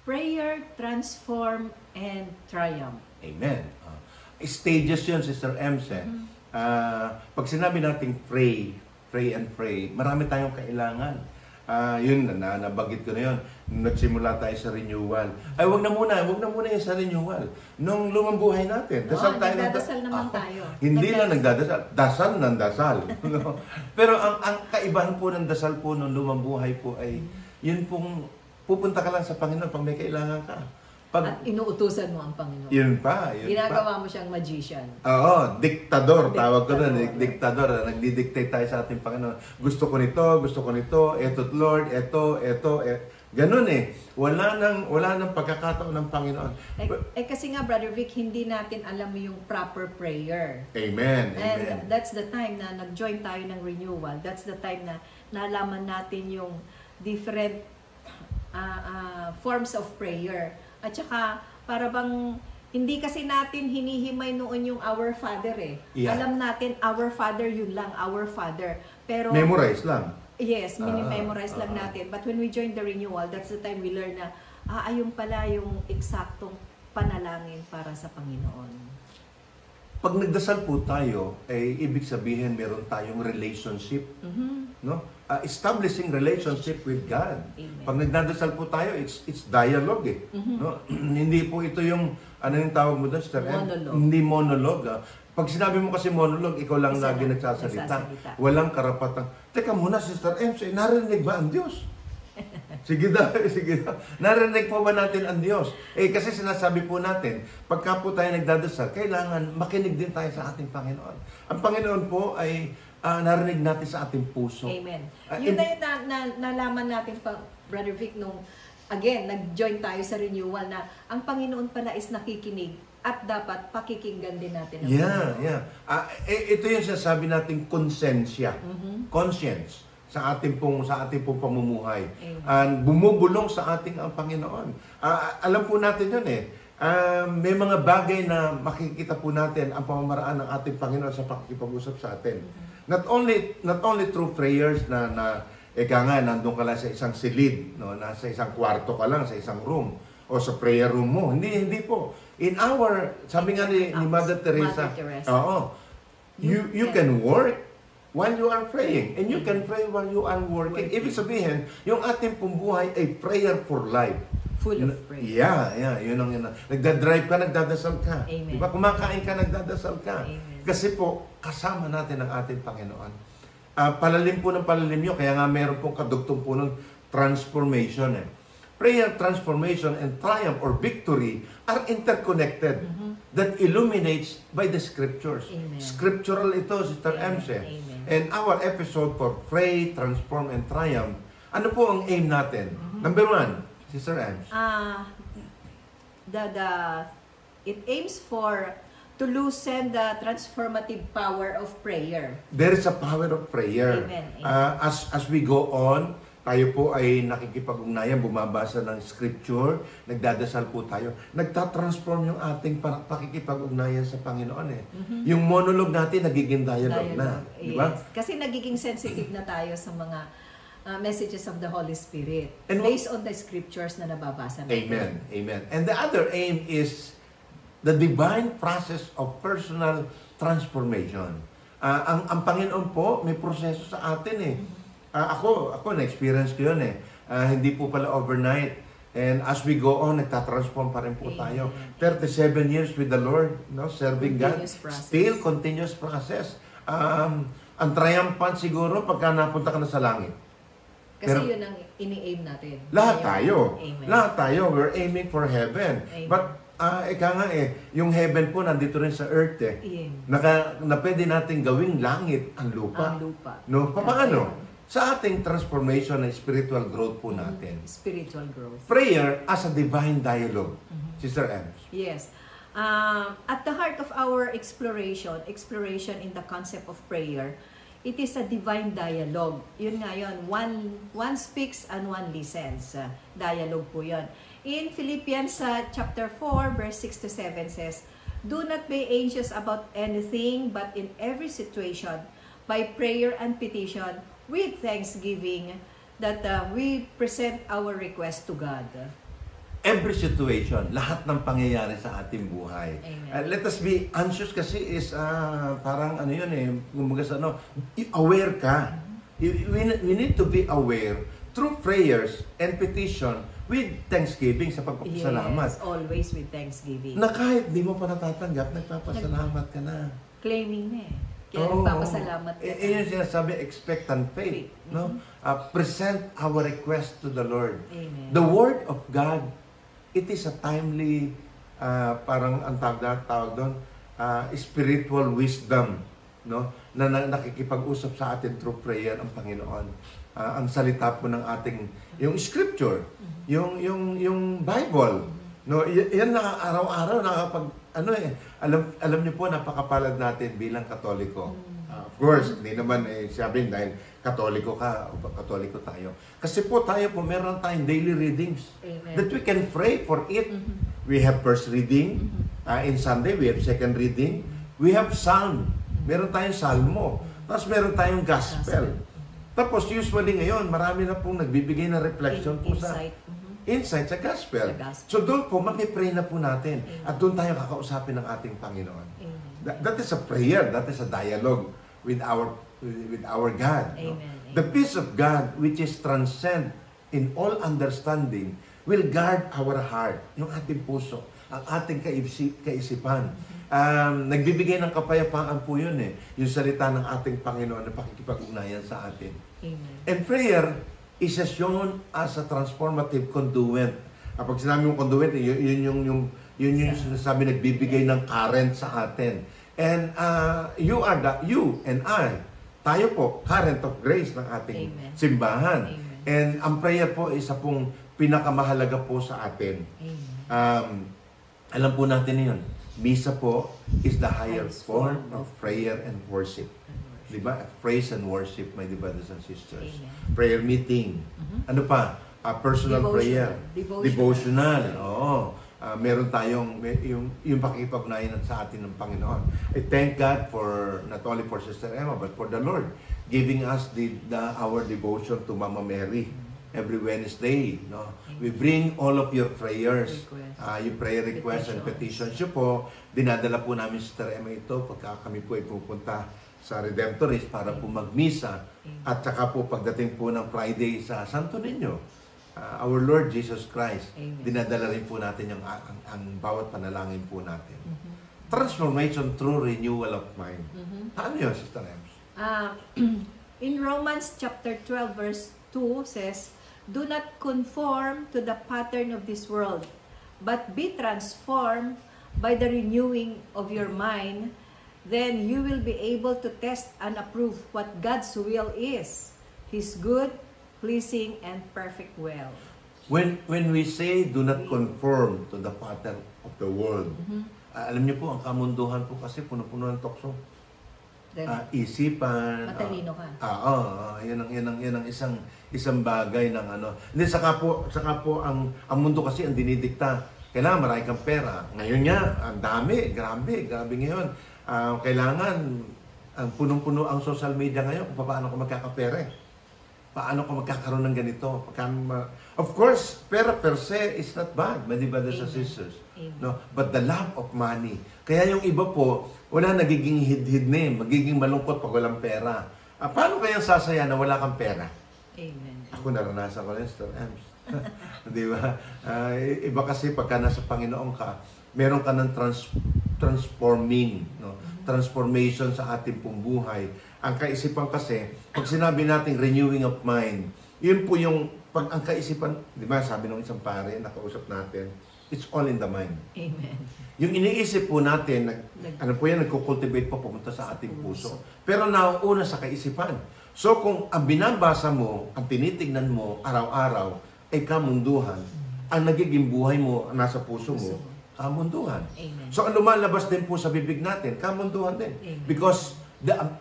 Prayer, transform, and triumph. Amen. Stages yun, Sister Ems. Pag sinabi natin pray and pray, marami tayong kailangan. Yun, nabagit ko na yun. Nagsimula tayo sa renewal. Ay, wag na muna yung sa renewal. Nung lumang buhay natin, dasal tayo. Nagdadasal naman tayo. Hindi lang nagdadasal, dasal ng dasal. Pero ang kaibahan po ng dasal po nung lumang buhay po ay, yun pong, pupunta ka lang sa Panginoon pag may kailangan ka. At inuutusan mo ang Panginoon. Yun pa. Ginagawa mo siyang magician. Oo, diktador. Tawag ko na, diktador. Nagdi-dictate tayo sa ating Panginoon. Gusto ko nito, eto Lord, eto. Ganun eh. Wala nang pagkakataon ng Panginoon. Kasi nga, Brother Vic, hindi natin alam yung proper prayer. Amen. And that's the time na nag-join tayo ng renewal. That's the time na nalaman natin yung different forms of prayer. At saka, para bang, hindi kasi natin hinihimay noon yung Our Father eh. Yeah. Alam natin, Our Father, yun lang, Our Father. Pero, memorize lang. Yes, memorize lang natin. But when we join the renewal, that's the time we learn na, ayun pala yung eksaktong panalangin para sa Panginoon. Pag nagdasal po tayo, ibig sabihin meron tayong relationship. No? Establishing relationship with God. Amen. Pag nagdadasal po tayo, it's dialogue eh. No? Hindi po ito yung, ano yung tawag mo doon? Monologue. Hindi monologue. Pag sinabi mo kasi monologue, ikaw lang lagi nagsasalita. Walang karapatan. Teka muna, Sister MC, narinig ba ang Diyos? Sige daw. Narinig po ba natin ang Diyos? Kasi sinasabi po natin, pagka po tayo nagdadasal, kailangan makinig din tayo sa ating Panginoon. Ang Panginoon po ay narinig natin sa ating puso. Amen. Yun na yung nalaman natin pa, Brother Vic, nung again, nag-join tayo sa renewal na ang Panginoon pala is nakikinig at dapat pakikinggan din natin. Yeah. Ito yung sinasabi nating konsensya. Conscience sa ating pong pamumuhay. And bumubulong sa ating ang Panginoon. Alam po natin yun eh. May mga bagay na makikita po natin ang pamamaraan ng ating Panginoon sa pakikipag-usap sa atin. Not only through prayers na nandun ka lang sa isang silid, no, nasa isang kwarto ka lang, sa isang room, o sa prayer room mo. Hindi po. In sabi nga ni Mother Teresa, you can work while you are praying, and you can pray while you are working. Ibig sabihin, yung ating pong buhay ay prayer for life. Full of prayer. Yeah. Yun. Nagdadrive ka, nagdadasal ka. Amen. Diba? Kumakain ka, nagdadasal ka. Amen. Kasi po, kasama natin ang ating Panginoon. Palalim po ng palalim yun. Kaya nga meron pong kadugtong po ng transformation. Prayer, transformation, and triumph or victory are interconnected. That illuminates by the Scriptures. Amen. Scriptural ito, Sister Emse. And our episode for pray, transform, and triumph, ano po ang aim natin? Number 1, Sister Ems. It aims to loosen the transformative power of prayer. There is a power of prayer. Amen. As we go on, tayo po ay nakikipag-ugnayan, bumabasa ng scripture, nagdadasal po tayo. Nagtatransform yung ating pakikipag-ugnayan sa Panginoon eh. Yung monologue natin, nagiging dialogue na. Yes. Diba? Kasi nagiging sensitive na tayo sa mga messages of the Holy Spirit And based on the scriptures na nababasa natin. Amen. And the other aim is the divine process of personal transformation. Ang Panginoon po, may proseso sa atin eh. Ako na-experience ko yun eh. Hindi po pala overnight. And as we go on, nagtatransform pa rin po tayo. 37 years with the Lord, serving continuous God. Process. Still continuous process. Ang triumphant siguro pagka napunta ka na sa langit. Kasi yun ang ini-aim natin. Lahat tayo. Amen. Lahat tayo. We're aiming for heaven. Amen. But, yung heaven po nandito rin sa earth eh. Na pwede natin gawing langit ang lupa. No? Paano? Sa ating transformation and spiritual growth po natin. Spiritual growth. Prayer as a divine dialogue. Sister Ems. Yes. At the heart of our exploration in the concept of prayer, it is a divine dialogue. Yun nga yun. One speaks and one listens. Dialogue po yun. In Philippians chapter 4, verse 6 to 7 says, "Do not be anxious about anything, but in every situation, by prayer and petition, with thanksgiving, that we present our request to God." every situation, lahat ng pangyayari sa ating buhay. Let us be anxious kasi is parang ano yun eh, kumbaga sa ano, aware ka. We need to be aware through prayers and petition with thanksgiving sa pagpapasalamat. Yes, always with thanksgiving. Na kahit di mo pa natatanggap, nagpapasalamat ka na. Claiming na eh. Kaya nagpapasalamat ka. Yun yung sinasabi, expectant faith. No? Present our request to the Lord. Amen. The Word of God, it is a timely, parang ang tawag doon, spiritual wisdom, no? Na nakikipag-usap sa atin through prayer ang Panginoon. Ang salita po ng ating, yung scripture, yung Bible, no? Yan na araw-araw nakapag, alam niyo po, napakapalad natin bilang Katoliko. Of course, hindi naman sabihin dahil Katoliko ka o Katoliko tayo. Kasi po tayo po, meron tayong daily readings. Amen. That we can pray for it. We have first reading. In Sunday, we have second reading. We have Psalm. Meron tayong Salmo. Tapos meron tayong Gospel. Tapos usually ngayon, marami na pong nagbibigay ng reflection po sa insight sa Gospel. So doon po, mag-pray na po natin. At doon tayo kakausapin ng ating Panginoon. That is a prayer. That is a dialogue with our God. No? The peace of God, which is transcend in all understanding, will guard our heart, yung ating puso, ang ating kaisipan. Nagbibigay ng kapayapaan po yun eh, yung salita ng ating Panginoon na pakikipag-ugnayan sa atin. Amen. And prayer is shown as a transformative conduit. Pag sinabi mong conduit, yun yung sinasabi nagbibigay ng current sa atin. And you and I, tayo po, current of grace ng ating simbahan. Amen. And ang prayer po, isa pong pinakamahalaga po sa atin. Alam po natin yun. Misa po is the highest form of prayer and worship. Diba? Praise and worship, my brothers and sisters. Amen. Prayer meeting. Ano pa? Personal prayer. Devotional. Oo. Meron tayong yung pakikipag-ugnayan sa atin ng Panginoon. I thank God for not only for Sister Emma but for the Lord giving us our devotion to Mama Mary every Wednesday. No, we bring all of your prayers, your prayer requests and petitions. Yung po, dinadala po namin Sister Emma ito pagka kami po ay pupunta sa Redemptorist para po magmisa at saka po pagdating po ng Friday sa Santo Niño. Our Lord Jesus Christ, dinadala rin po natin ang bawat panalangin po natin. Transformation through renewal of mind. Ano yun, Sister Ems? In Romans chapter 12 verse 2 says, "Do not conform to the pattern of this world, but be transformed by the renewing of your mind. Then you will be able to test and approve what God's will is, His good, pleasing, and perfect will." When we say do not conform to the pattern of the world, alam niyo po, ang kamunduhan po kasi puno-puno ng tukso. Isipan. Matalino ka. Yan ang isang bagay ng ano. Hindi, saka po ang mundo kasi ang dinidikta. Kailangan marami kang pera. Ngayon nga, ang dami, grabe ngayon. Kailangan, ang punong-puno ang social media ngayon kung paano ka magkakapera eh. Paano ka magkakaroon ng ganito? Of course, pera per se is not bad, my brothers and sisters. No? But the love of money. Kaya yung iba po, wala nagiging hid-hid na eh. Magiging malungkot pag walang pera. Paano kaya sasaya na wala kang pera? Amen. Ako naranasan ko rin, Sister Ems. Di ba? Iba kasi pagka nasa Panginoon ka, meron ka ng transforming, no? Transformation sa ating pong buhay. Ang kaisipan kasi, pag sinabi natin renewing of mind, yun po yung, pag ang kaisipan, di ba, sabi ng isang pare, nakausap natin, it's all in the mind. Amen. Yung iniisip po natin, ano po yan, nagkukultivate po pumunta sa ating puso. Pero nauuna sa kaisipan. So kung ang binabasa mo, ang tinitignan mo araw-araw, ay kamunduhan, ang nagiging buhay mo, nasa puso mo, kamunduhan. Amen. So ang lumalabas din po sa bibig natin, kamunduhan din. Amen. Because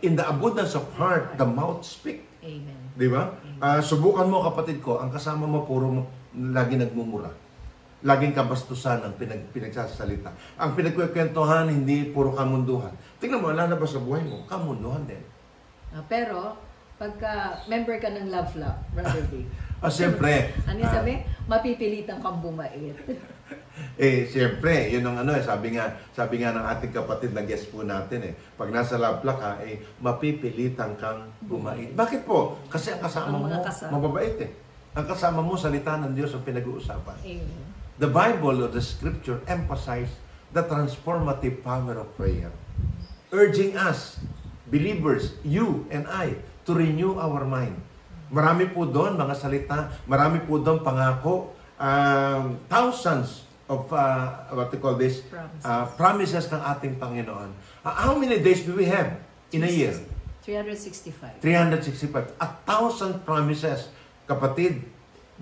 in the abundance of heart, the mouth speak. Amen. Di ba? Subukan mo, kapatid ko, ang kasama mo puro lagi nagmumura. Laging kabastusan ang pinagsasalita. Ang pinagkukwentuhan, hindi puro kamunduhan. Tingnan mo, lalabas sa buhay mo, kamunduhan din. Pero, Pagka member ka ng Love Lab, Brother Big. Siyempre. Ano yung sabi? Mapipilitan kang bumait. Siyempre, yun ang sabi nga ng ating kapatid na guest po natin pag nasa Lapla ka, mapipilitan kang bumait. Bakit po? Kasi ang kasama mo, mababait Ang kasama mo, salita ng Diyos ang pinag-uusapan. Amen. The Bible or the Scripture emphasize the transformative power of prayer, urging us, believers, you and I, to renew our mind. Marami po doon mga salita, marami po doon pangako, thousands of what we call this promises ng ating Panginoon. How many days do we have in a year? 365. 365. 1,000 promises. Kapatid,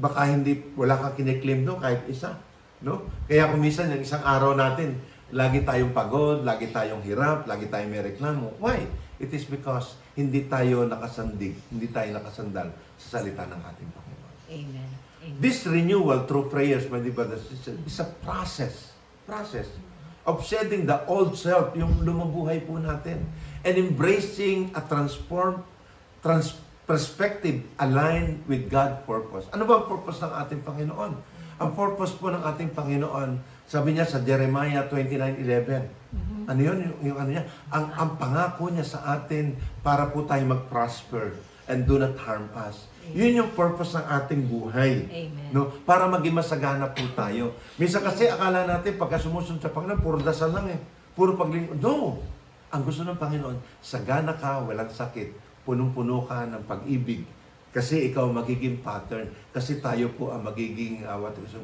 baka wala kang kiniklaim doon kahit isa. No? Kaya kung minsan yung isang araw natin, lagi tayong pagod, lagi tayong hirap, lagi tayong may reklamo. Why? It is because hindi tayo nakasandig, hindi tayo nakasandal sa salita ng ating Panginoon. Amen. Amen. This renewal through prayers, my dear brothers and sisters, is a process of shedding the old self, yung lumabuhay po natin, and embracing a perspective aligned with God's purpose. Ano ba ang purpose ng ating Panginoon? Ang purpose po ng ating Panginoon, sabi niya sa Jeremiah 29:11. Ano yun? Yung ano niya? Ang pangako niya sa atin para po tayo mag-prosper and do not harm us. Yun yung purpose ng ating buhay. Amen. No? Para maging masagana po tayo. Minsan kasi akala natin pagka sumusunod sa Panginoon, puro dasal lang Puro paglingkod. No! Ang gusto ng Panginoon, sagana ka, walang sakit, punong-puno ka ng pag-ibig. Kasi ikaw magiging pattern. Kasi tayo po ang magiging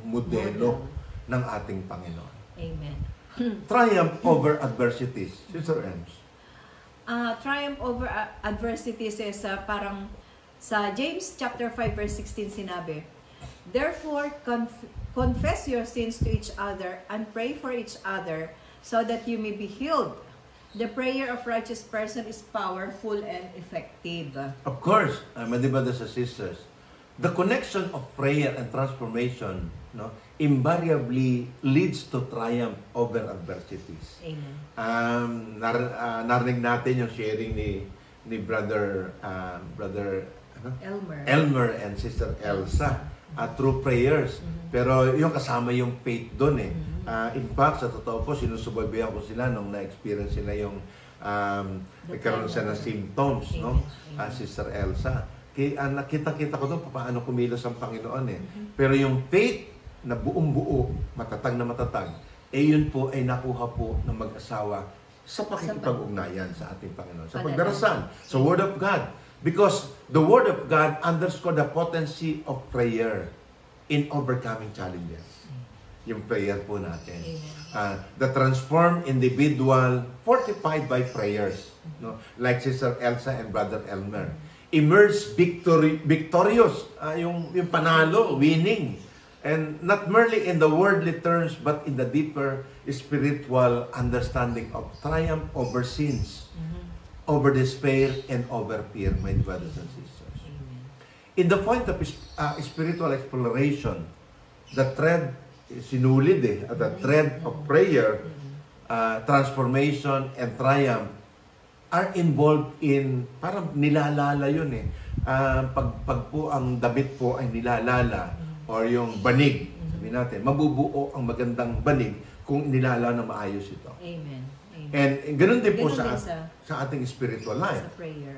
modelo ng ating Panginoon. Amen. Triumph over adversities. Sister Ems. Triumph over adversities is parang sa James chapter 5 verse 16 sinabi, "Therefore confess your sins to each other and pray for each other so that you may be healed. The prayer of righteous person is powerful and effective." Of course, my dear brothers and sisters, the connection of prayer and transformation, invariably leads to triumph over adversities. Amen. Narinig natin yung sharing ni brother Elmer and Sister Elsa through prayers. Pero yung kasama yung faith doon in fact, sa totoo po, sinusubaybayan ko sila nung na-experience sila yung nagkaroon siya ng symptoms, Sister Elsa. Kaya nakita-kita ko doon paano kumilos ang Panginoon Pero yung faith na buong-buo, matatag na matatag, yun po ay nakuha po ng mag-asawa sa pakikipag-ugnayan sa ating Panginoon. Sa pagdarasal, sa Word of God. Because the Word of God underscore the potency of prayer in overcoming challenges. Yung prayer po natin. The transformed individual fortified by prayers. Like Sister Elsa and Brother Elmer. Emerge victorious. Yung panalo, winning. And not merely in the worldly terms, but in the deeper spiritual understanding of triumph over sins, over despair, and over fear, my brothers and sisters. In the point of spiritual exploration, the thread sinulid at the thread of prayer, transformation, and triumph are involved in, parang nilalala yun pag po ang damit po ay nilalala, or yung banig, sabi natin, mabubuo ang magandang banig kung nilala na maayos ito. Amen. And ganun din po sa ating spiritual life.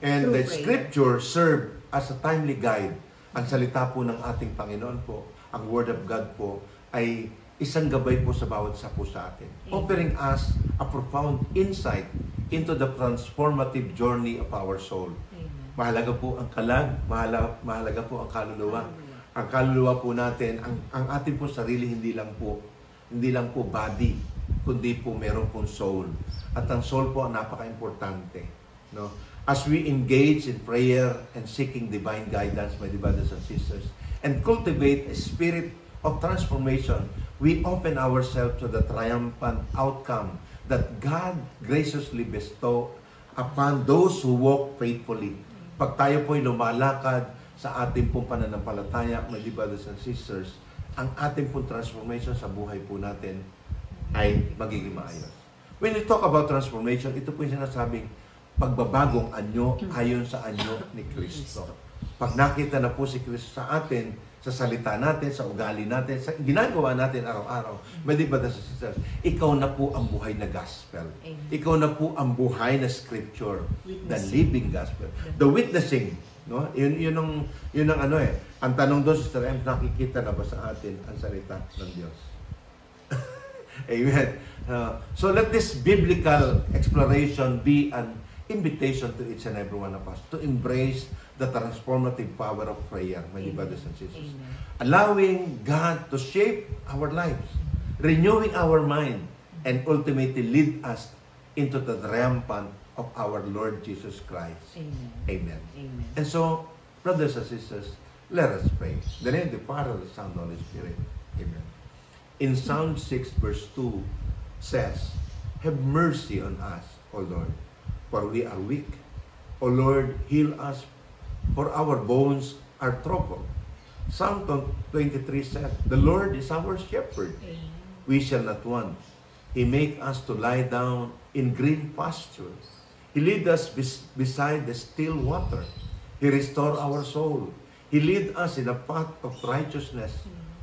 And the Scripture serve as a timely guide. Ang salita po ng ating Panginoon po, ang Word of God po, ay isang gabay po sa bawat isa po sa atin. Offering us a profound insight into the transformative journey of our soul. Mahalaga po ang kalag, mahalaga po ang kaluluwa. Ang kaluluwa po natin, ang ating po sarili, hindi lang po body, kundi po meron pong soul. At ang soul po ang napaka-importante. As we engage in prayer and seeking divine guidance, my brothers and sisters, and cultivate a spirit of transformation, we open ourselves to the triumphant outcome that God graciously bestow upon those who walk faithfully. Pag tayo po'y lumalakad sa ating pong pananampalataya, my brothers and sisters, ang ating pong transformation sa buhay po natin ay magiging maayos. When we talk about transformation, ito po yung sinasabing pagbabagong anyo ayon sa anyo ni Kristo. Pag nakita na po si Kristo sa atin, sa salita natin, sa ugali natin, sa ginagawa natin araw-araw, my dear brothers and sisters, ikaw na po ang buhay na gospel. Amen. Ikaw na po ang buhay na scripture, the Witnessing. living gospel, the witnessing. No? Yun ang ano eh. Ang tanong doon, Sister M, nakikita na ba sa atin ang salita ng Diyos? Amen. So let this biblical exploration be an invitation to each and every one of us to embrace the transformative power of prayer, my dear brothers and sisters. Amen. Allowing God to shape our lives, renewing our mind, and ultimately lead us into the triumphant of our Lord Jesus Christ. Amen. Amen. Amen. And so, brothers and sisters, let us pray. In the name of the Father, the Son, and the Holy Spirit. Amen. In Psalm 6 verse 2 says, have mercy on us, O Lord, for we are weak. O Lord, heal us, for our bones are troubled. Psalm 23 says, the Lord is our shepherd. Amen. We shall not want. He make us to lie down in green pastures. He lead us beside the still water. He restore our soul. He lead us in a path of righteousness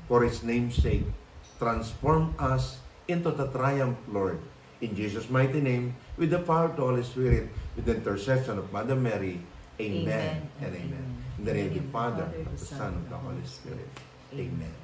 for His name's sake. Transform us into the triumph, Lord. In Jesus' mighty name, with the power of the Holy Spirit, with the intercession of Mother Mary, amen and amen. In the name of the Father, of the Son, of the Holy Spirit. Amen.